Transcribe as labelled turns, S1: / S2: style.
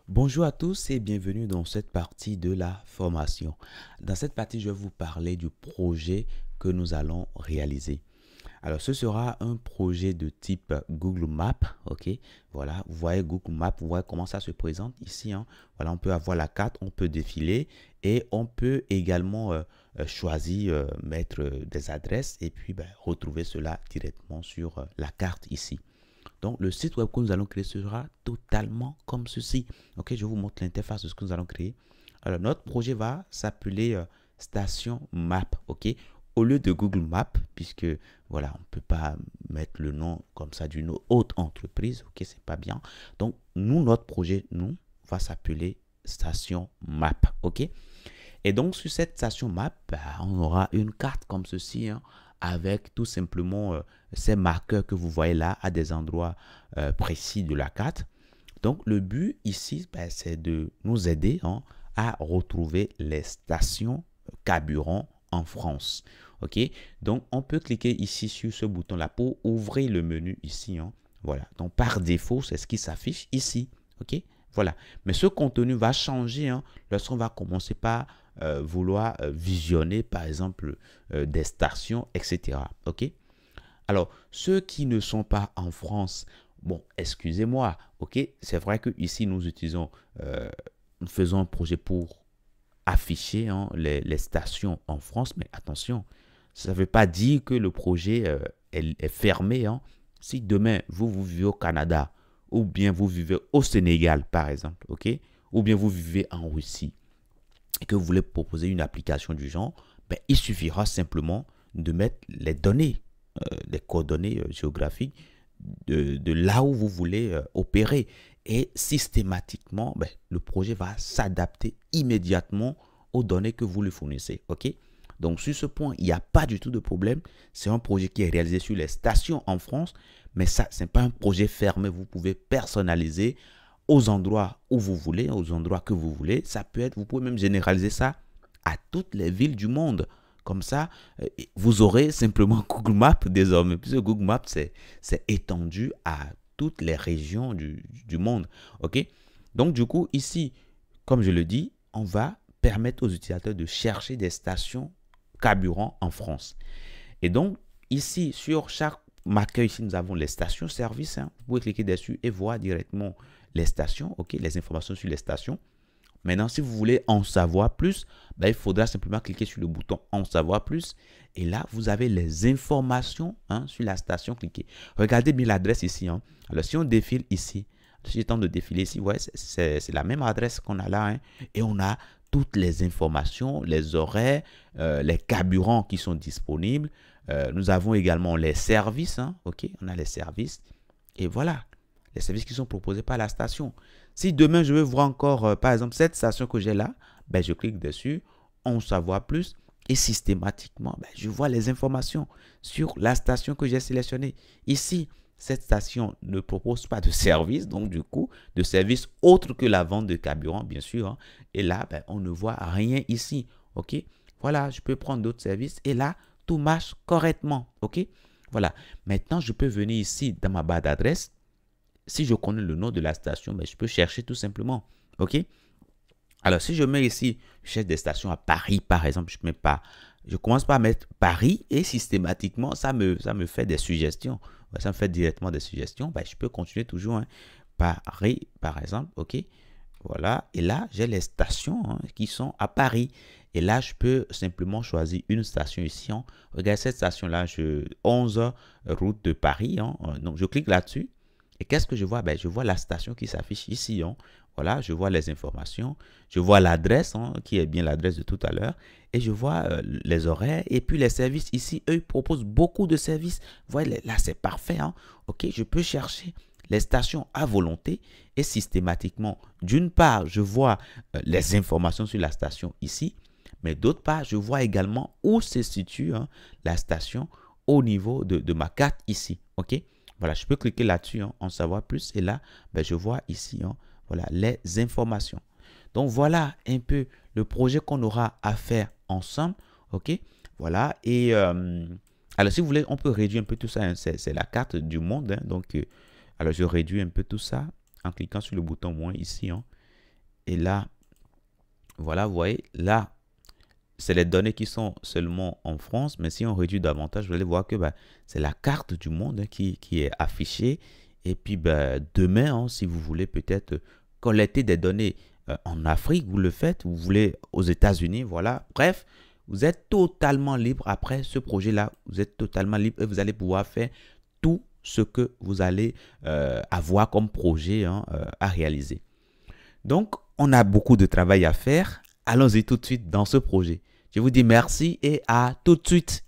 S1: Bonjour à tous et bienvenue dans cette partie de la formation. Dans cette partie, je vais vous parler du projet que nous allons réaliser. Alors, ce sera un projet de type Google Maps, ok? Voilà, vous voyez Google Maps, vous voyez comment ça se présente ici, hein. Voilà, on peut avoir la carte, on peut défiler et on peut également choisir, mettre des adresses et puis retrouver cela directement sur la carte ici. Donc, le site web que nous allons créer sera totalement comme ceci. Ok, je vous montre l'interface de ce que nous allons créer. Alors, notre projet va s'appeler Station Map. Ok, au lieu de Google Maps, puisque voilà, on ne peut pas mettre le nom comme ça d'une autre entreprise. Ok, c'est pas bien. Donc, nous, notre projet, va s'appeler Station Map. Ok, et donc, sur cette station map, on aura une carte comme ceci, hein, avec tout simplement ces marqueurs que vous voyez là à des endroits précis de la carte. Donc, le but ici, c'est de nous aider, hein, à retrouver les stations carburant en France. OK? Donc, on peut cliquer ici sur ce bouton-là pour ouvrir le menu ici, hein. Voilà. Donc, par défaut, c'est ce qui s'affiche ici. OK? Voilà. Mais ce contenu va changer, hein, lorsqu'on va commencer par vouloir visionner, par exemple, des stations, etc. OK? Alors, ceux qui ne sont pas en France, bon, excusez-moi, ok, c'est vrai que ici nous utilisons, nous faisons un projet pour afficher, hein, les stations en France, mais attention, ça ne veut pas dire que le projet est fermé, hein. Si demain vous vivez au Canada, ou bien vous vivez au Sénégal, par exemple, ok, ou bien vous vivez en Russie, et que vous voulez proposer une application du genre, il suffira simplement de mettre les données, les coordonnées géographiques de là où vous voulez opérer. Et systématiquement, le projet va s'adapter immédiatement aux données que vous lui fournissez. OK? Donc, sur ce point, il n'y a pas du tout de problème. C'est un projet qui est réalisé sur les stations en France, mais ça, ce n'est pas un projet fermé. Vous pouvez personnaliser aux endroits où vous voulez, aux endroits que vous voulez. Ça peut être, vous pouvez même généraliser ça à toutes les villes du monde. Comme ça, vous aurez simplement Google Maps désormais, puisque Google Maps, c'est étendu à toutes les régions du monde. OK? Donc, du coup, ici, comme je le dis, on va permettre aux utilisateurs de chercher des stations carburant en France. Et donc, ici, sur chaque marqueur, ici, nous avons les stations-service, hein. Vous pouvez cliquer dessus et voir directement les stations, ok, les informations sur les stations. Maintenant, si vous voulez en savoir plus, il faudra simplement cliquer sur le bouton en savoir plus. Et là, vous avez les informations, hein, sur la station. Cliquez. Regardez bien l'adresse ici, hein. Alors, si on défile ici, si j'ai temps de défiler ici, ouais, c'est la même adresse qu'on a là, hein, et on a toutes les informations, les horaires, les carburants qui sont disponibles. Nous avons également les services, hein, ok, on a les services. Et voilà, les services qui sont proposés par la station. Si demain, je veux voir encore, par exemple, cette station que j'ai là, je clique dessus, on savoir plus, et systématiquement, je vois les informations sur la station que j'ai sélectionnée. Ici, cette station ne propose pas de service, donc du coup, de service autre que la vente de carburant, bien sûr, hein. Et là, on ne voit rien ici. OK? Voilà, je peux prendre d'autres services et là, tout marche correctement. OK? Voilà. Maintenant, je peux venir ici dans ma barre d'adresse. Si je connais le nom de la station, je peux chercher tout simplement. OK? Alors, si je mets ici, je cherche des stations à Paris, par exemple, je commence par mettre Paris et systématiquement, ça me fait des suggestions. Ça me fait directement des suggestions. Je peux continuer toujours, hein. Paris, par exemple, OK? Voilà. Et là, j'ai les stations, hein, qui sont à Paris. Et là, je peux simplement choisir une station ici, hein. Regardez cette station-là, 11 route de Paris, hein. Donc, je clique là-dessus. Et qu'est-ce que je vois? Je vois la station qui s'affiche ici, hein. Voilà, je vois les informations. Je vois l'adresse, hein, qui est bien l'adresse de tout à l'heure. Et je vois les horaires. Et puis les services ici, eux, ils proposent beaucoup de services. Vous voyez, là, c'est parfait, hein. OK, je peux chercher les stations à volonté et systématiquement, d'une part, je vois les informations sur la station ici, mais d'autre part, je vois également où se situe, hein, la station au niveau de ma carte ici. OK? Voilà, je peux cliquer là-dessus, hein, en savoir plus. Et là, je vois ici, hein, voilà, les informations. Donc, voilà un peu le projet qu'on aura à faire ensemble. OK? Voilà. Et alors, si vous voulez, on peut réduire un peu tout ça, hein. C'est la carte du monde, hein. Donc, alors, je réduis un peu tout ça en cliquant sur le bouton moins ici, hein. Et là, voilà, vous voyez, là, c'est les données qui sont seulement en France, mais si on réduit davantage, vous allez voir que bah, c'est la carte du monde qui est affichée. Et puis bah, demain, hein, si vous voulez peut-être collecter des données en Afrique, vous le faites, vous voulez aux États-Unis, voilà. Bref, vous êtes totalement libre après ce projet-là. Vous êtes totalement libre et vous allez pouvoir faire tout ce que vous allez avoir comme projet hein, à réaliser. Donc, on a beaucoup de travail à faire. Allons-y tout de suite dans ce projet. Je vous dis merci et à tout de suite.